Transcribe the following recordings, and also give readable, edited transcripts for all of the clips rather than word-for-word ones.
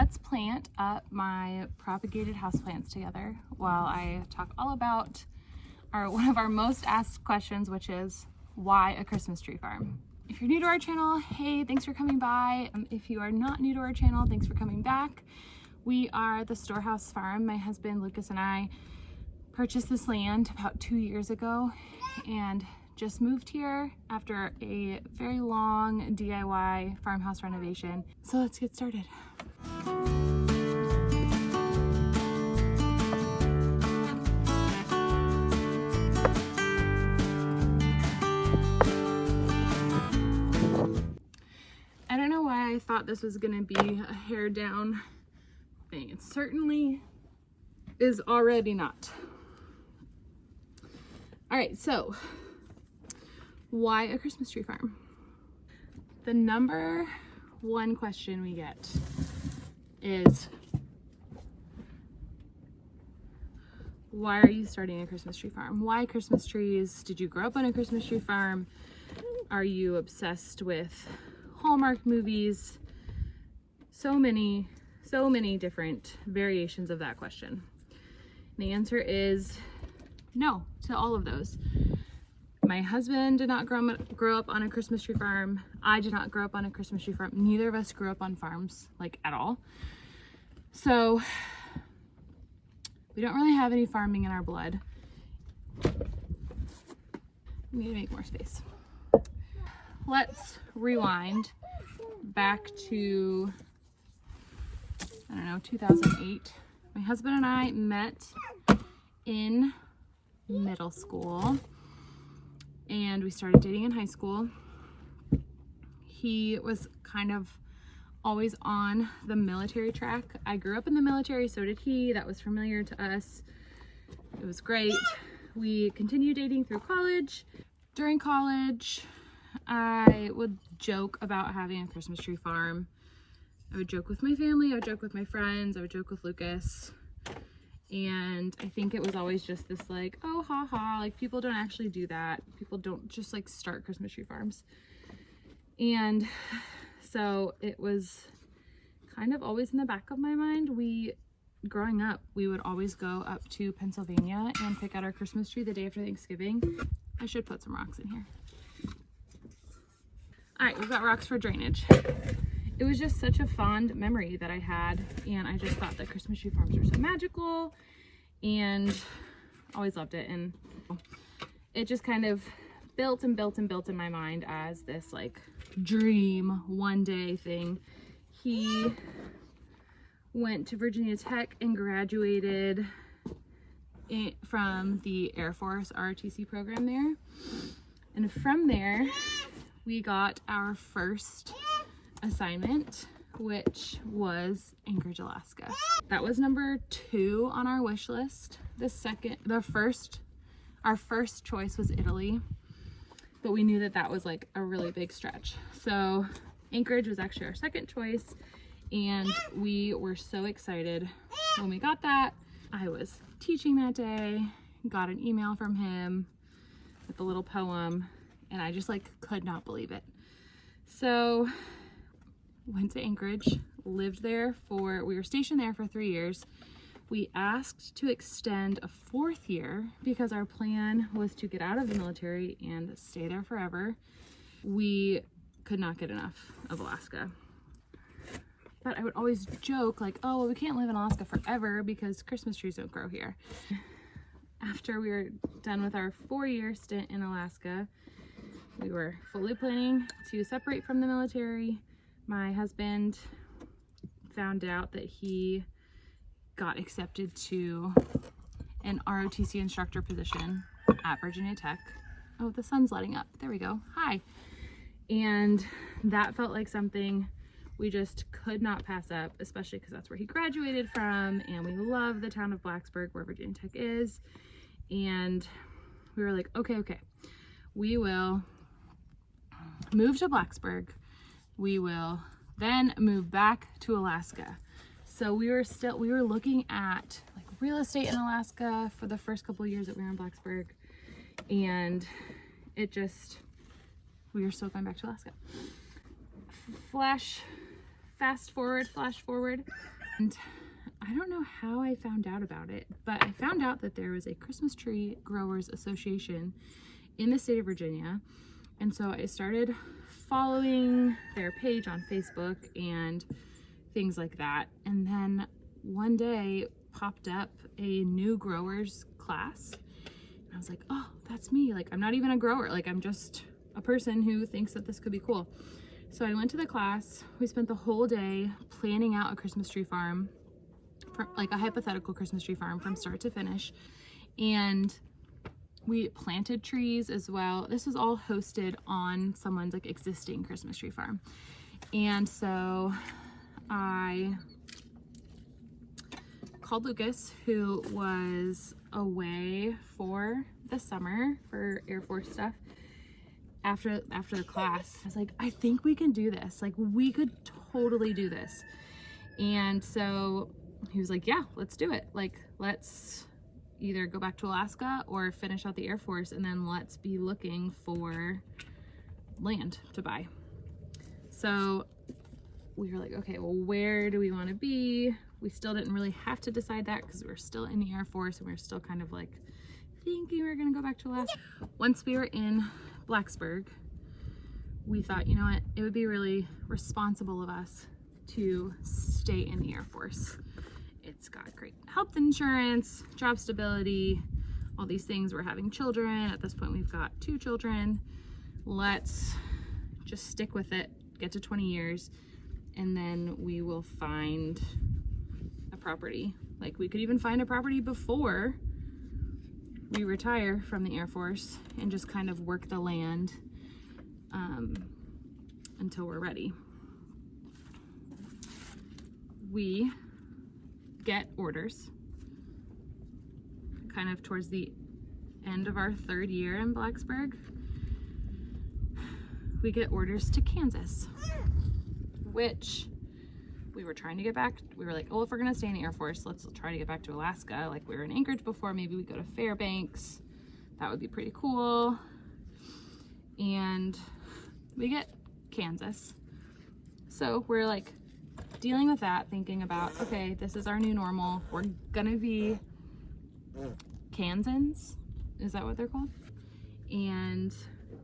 let's plant up my propagated houseplants together while I talk all about one of our most asked questions, which is why a Christmas tree farm? If you're new to our channel, hey, thanks for coming by. If you are not new to our channel, thanks for coming back. We are the Storehouse Farm. My husband Lucas and I purchased this land about 2 years ago and just moved here after a very long DIY farmhouse renovation. So let's get started. I don't know why I thought this was gonna be a hair down thing. It certainly is already not. All right, so why a Christmas tree farm? The number one question we get is, why are you starting a Christmas tree farm? Why Christmas trees? Did you grow up on a Christmas tree farm? Are you obsessed with Hallmark movies? So many different variations of that question. And the answer is no to all of those. My husband did not grow up on a Christmas tree farm. I did not grow up on a Christmas tree farm. Neither of us grew up on farms, like, at all. So we don't really have any farming in our blood. We need to make more space. Let's rewind back to, I don't know, 2008. My husband and I met in middle school and we started dating in high school. He was kind of always on the military track. I grew up in the military, so did he. That was familiar to us. It was great. We continued dating through college. During college, I would joke about having a Christmas tree farm. I would joke with my family, I would joke with my friends, I would joke with Lucas. And I think it was always just this like, oh, ha ha, like people don't actually do that. People don't just like start Christmas tree farms. And so it was kind of always in the back of my mind. Growing up, we would always go up to Pennsylvania and pick out our Christmas tree the day after Thanksgiving. I should put some rocks in here. All right, we've got rocks for drainage. It was just such a fond memory that I had, and I just thought that Christmas tree farms were so magical and always loved it. And it just kind of built and built and built in my mind as this like dream one day thing. He went to Virginia Tech and graduated from the Air Force ROTC program there. And from there, we got our first assignment, which was Anchorage, Alaska. That was number 2 on our wish list. Our first choice was Italy, but we knew that that was like a really big stretch. So Anchorage was actually our second choice, and we were so excited when we got that. I was teaching that day, got an email from him with a little poem, and I just like could not believe it. So went to Anchorage, lived there we were stationed there for 3 years. We asked to extend a 4th year because our plan was to get out of the military and stay there forever. We could not get enough of Alaska. But I would always joke like, oh, well, we can't live in Alaska forever because Christmas trees don't grow here. After we were done with our 4-year stint in Alaska, we were fully planning to separate from the military. My husband found out that he got accepted to an ROTC instructor position at Virginia Tech. Oh, the sun's lighting up. There we go. Hi. And that felt like something we just could not pass up, especially because that's where he graduated from, and we love the town of Blacksburg where Virginia Tech is. And we were like, okay, we will move to Blacksburg. We will then move back to Alaska. So we were looking at like real estate in Alaska for the first couple of years that we were in Blacksburg, and we were still going back to Alaska. Flash fast forward, flash forward. And I don't know how I found out about it, but I found out that there was a Christmas Tree Growers Association in the state of Virginia. And so I started following their page on Facebook and things like that. And then one day popped up a new growers class. And I was like, oh, that's me. Like, I'm not even a grower. Like, I'm just a person who thinks that this could be cool. So I went to the class. We spent the whole day planning out a Christmas tree farm, like a hypothetical Christmas tree farm from start to finish. And we planted trees as well. This was all hosted on someone's like existing Christmas tree farm. And so I called Lucas, who was away for the summer for Air Force stuff. After the class, I was like, I think we can do this. Like, we could totally do this. And so he was like, yeah, let's do it. Like, let's either go back to Alaska or finish out the Air Force, and then let's be looking for land to buy. So we were like, okay, well, where do we want to be? We still didn't really have to decide that because we were still in the Air Force and we were still kind of like thinking we were gonna go back to Alaska. Once we were in Blacksburg, we thought, you know what, it would be really responsible of us to stay in the Air Force. It's got great health insurance, job stability, all these things. We're having children. At this point, we've got 2 children. Let's just stick with it, get to 20 years, and then we will find a property. Like, we could even find a property before we retire from the Air Force and just kind of work the land until we're ready. We get orders kind of towards the end of our 3rd year in Blacksburg. We get orders to Kansas, which we were trying to get back. We were like, oh, if we're gonna stay in the Air Force, let's try to get back to Alaska. Like, we were in Anchorage before, maybe we go to Fairbanks. That would be pretty cool. And we get Kansas. So we're like dealing with that, thinking about, okay, this is our new normal. We're gonna be Kansans. Is that what they're called? And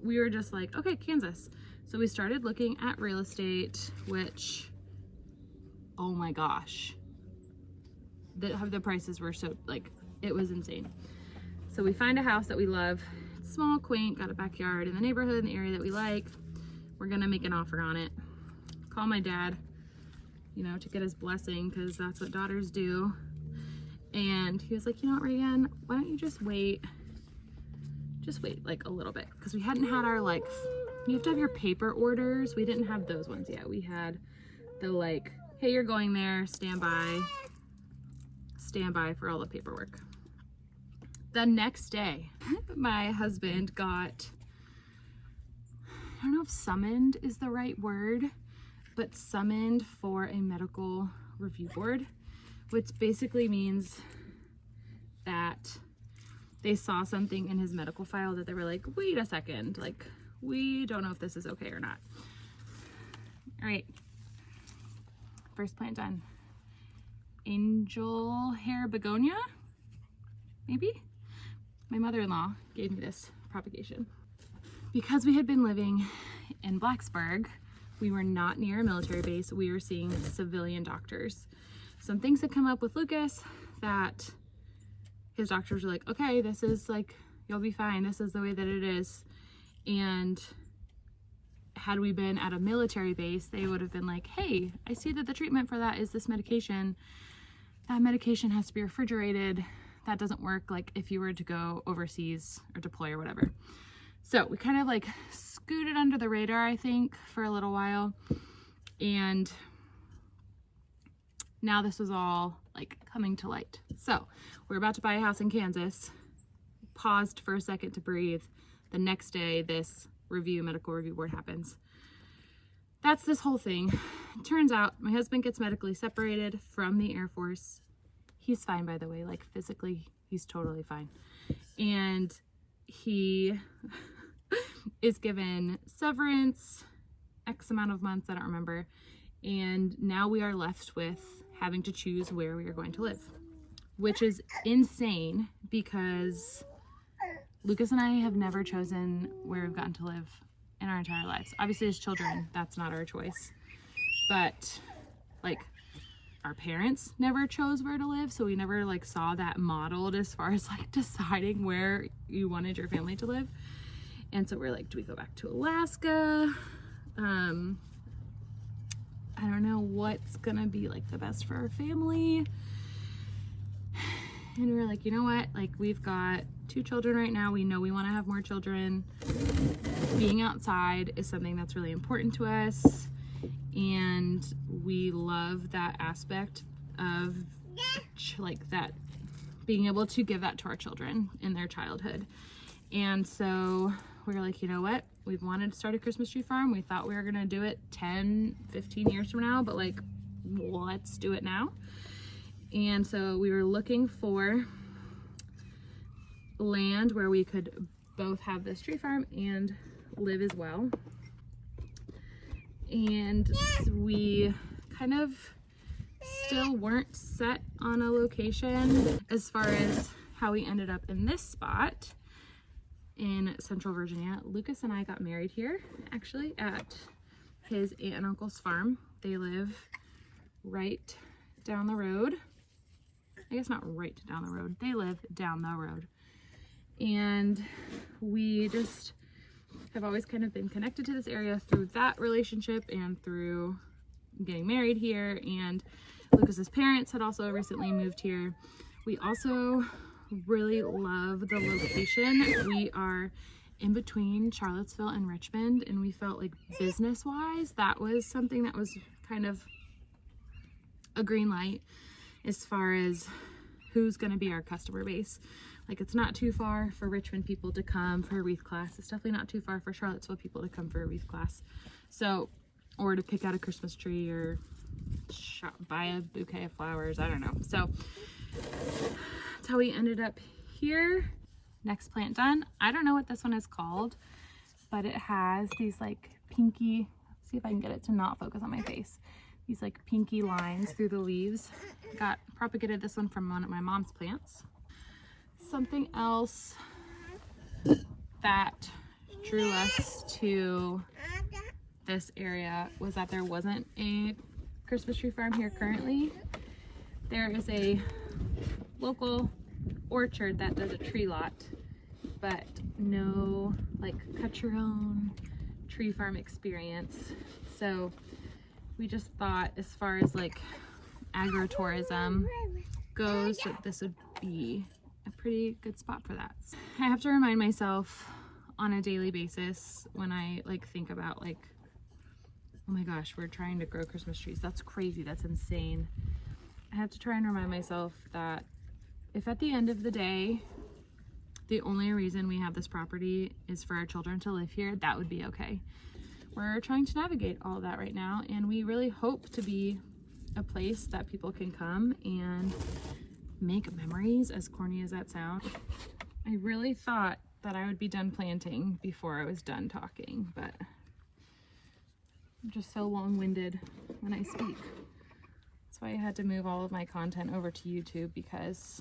we were just like, okay, Kansas. So we started looking at real estate, which, oh my gosh, the prices were so, like, it was insane. So we find a house that we love. It's small, quaint, got a backyard in the neighborhood, in the area that we like. We're gonna make an offer on it. Call my dad, you know, to get his blessing, because that's what daughters do. And he was like, you know what, Reagan, why don't you just wait like a little bit, because we hadn't had our, like, you have to have your paper orders. We didn't have those ones yet. We had the, like, hey, you're going there, stand by for all the paperwork. The next day, my husband got, I don't know if summoned is the right word, but summoned for a medical review board, which basically means that they saw something in his medical file that they were like, wait a second, like, we don't know if this is okay or not. All right, first plant done. Angel hair begonia, maybe? My mother-in-law gave me this propagation. Because we had been living in Blacksburg, we were not near a military base. We were seeing civilian doctors. Some things had come up with Lucas that his doctors were like, okay, this is like, you'll be fine. This is the way that it is. And had we been at a military base, they would have been like, hey, I see that the treatment for that is this medication. That medication has to be refrigerated. That doesn't work like if you were to go overseas or deploy or whatever. So we kind of like scooted under the radar, I think, for a little while. And now this was all like coming to light. So we're about to buy a house in Kansas. Paused for a second to breathe. The next day, this medical review board happens. That's this whole thing. It turns out my husband gets medically separated from the Air Force. He's fine, by the way, like physically, he's totally fine. And he is given severance, X amount of months, I don't remember. And now we are left with having to choose where we are going to live, which is insane because Lucas and I have never chosen where we've gotten to live in our entire lives. Obviously, as children, that's not our choice. But like, our parents never chose where to live, so we never like saw that modeled as far as like deciding where you wanted your family to live. And so we're like, do we go back to Alaska? I don't know what's gonna be like the best for our family. And we were like, you know what? Like, we've got 2 children right now. We know we want to have more children. Being outside is something that's really important to us. And we love that aspect of like that, being able to give that to our children in their childhood. And so we were like, you know what? We've wanted to start a Christmas tree farm. We thought we were going to do it 10, 15 years from now, but like, let's do it now. And so we were looking for land where we could both have this tree farm and live as well. And we kind of still weren't set on a location as far as how we ended up in this spot in Central Virginia. Lucas and I got married here, actually, at his aunt and uncle's farm. They live right down the road. I guess not right down the road. They live down the road. And we just have always kind of been connected to this area through that relationship and through getting married here. And Lucas's parents had also recently moved here. We also really love the location. We are in between Charlottesville and Richmond, and we felt like business-wise, that was something that was kind of a green light as far as who's going to be our customer base. Like, it's not too far for Richmond people to come for a wreath class. It's definitely not too far for Charlottesville people to come for a wreath class. So, or to pick out a Christmas tree or buy a bouquet of flowers. I don't know. So that's how we ended up here. Next plant done. I don't know what this one is called, but it has these like pinky, see if I can get it to not focus on my face. These like pinky lines through the leaves. Got propagated this one from one of my mom's plants. Something else that drew us to this area was that there wasn't a Christmas tree farm here currently. There is a local orchard that does a tree lot, but no like cut your own tree farm experience. So we just thought, as far as like agritourism goes, that this would be a pretty good spot for that. I have to remind myself on a daily basis when I like think about like, oh my gosh, we're trying to grow Christmas trees. That's crazy. That's insane. I have to try and remind myself that if at the end of the day, the only reason we have this property is for our children to live here, that would be okay. We're trying to navigate all of that right now, and we really hope to be a place that people can come and make memories, as corny as that sounds. I really thought that I would be done planting before I was done talking, but I'm just so long-winded when I speak. That's why I had to move all of my content over to YouTube, because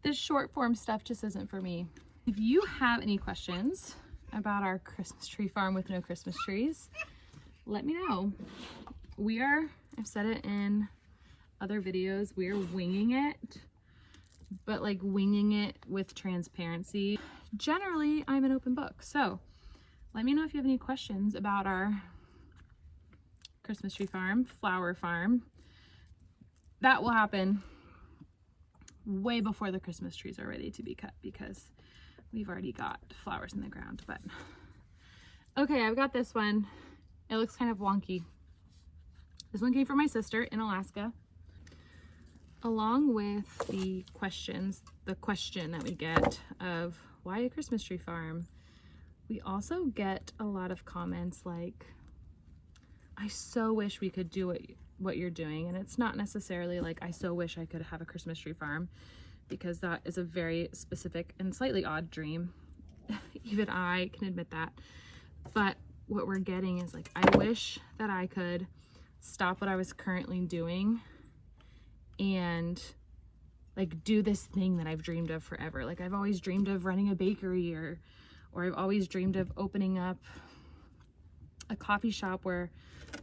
this short form stuff just isn't for me. If you have any questions about our Christmas tree farm with no Christmas trees, let me know. I've said it in other videos, we're winging it, but like winging it with transparency. Generally, I'm an open book. So let me know if you have any questions about our Christmas tree farm, flower farm. That will happen way before the Christmas trees are ready to be cut, because we've already got flowers in the ground. But okay, I've got this one. It looks kind of wonky. This one came from my sister in Alaska. Along with the question that we get of why a Christmas tree farm, we also get a lot of comments like, I so wish we could do what you're doing. And it's not necessarily like, I so wish I could have a Christmas tree farm, because that is a very specific and slightly odd dream. Even I can admit that. But what we're getting is like, I wish that I could stop what I was currently doing and like do this thing that I've dreamed of forever. Like I've always dreamed of running a bakery, or I've always dreamed of opening up a coffee shop where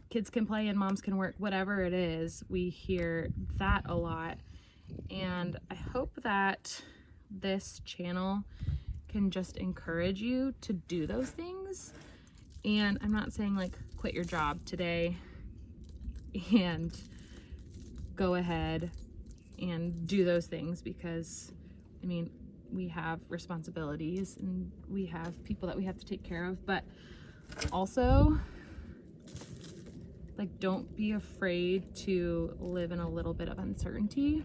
kids can play and moms can work. Whatever it is, we hear that a lot. And I hope that this channel can just encourage you to do those things. And I'm not saying like quit your job today and go ahead and do those things, because I mean, we have responsibilities and we have people that we have to take care of, but also like, don't be afraid to live in a little bit of uncertainty,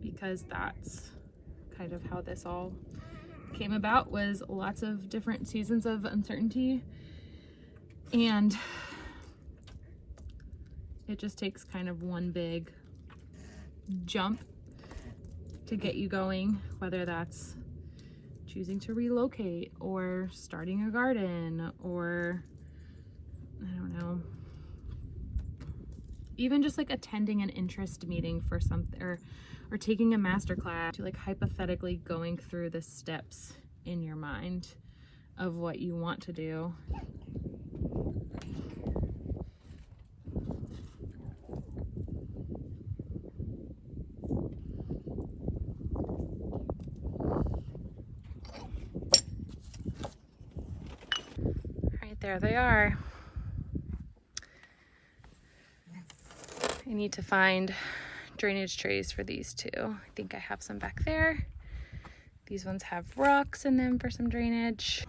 because that's kind of how this all came about, was lots of different seasons of uncertainty. And it just takes kind of one big jump to get you going, whether that's choosing to relocate or starting a garden, or I don't know, even just like attending an interest meeting for something, or taking a master class, to like hypothetically going through the steps in your mind of what you want to do. Right there they are. I need to find drainage trays for these two. I think I have some back there. These ones have rocks in them for some drainage.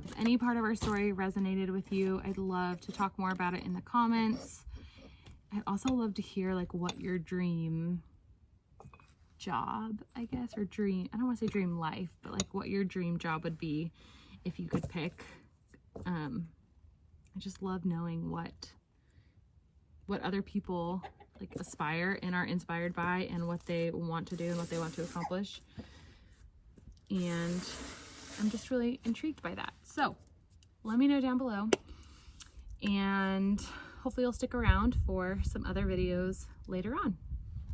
If any part of our story resonated with you, I'd love to talk more about it in the comments. I'd also love to hear like what your dream job, I guess, or dream, I don't want to say dream life, but like what your dream job would be if you could pick. I just love knowing what other people like aspire and are inspired by, and what they want to do and what they want to accomplish. And I'm just really intrigued by that. So let me know down below, and hopefully you'll stick around for some other videos later on.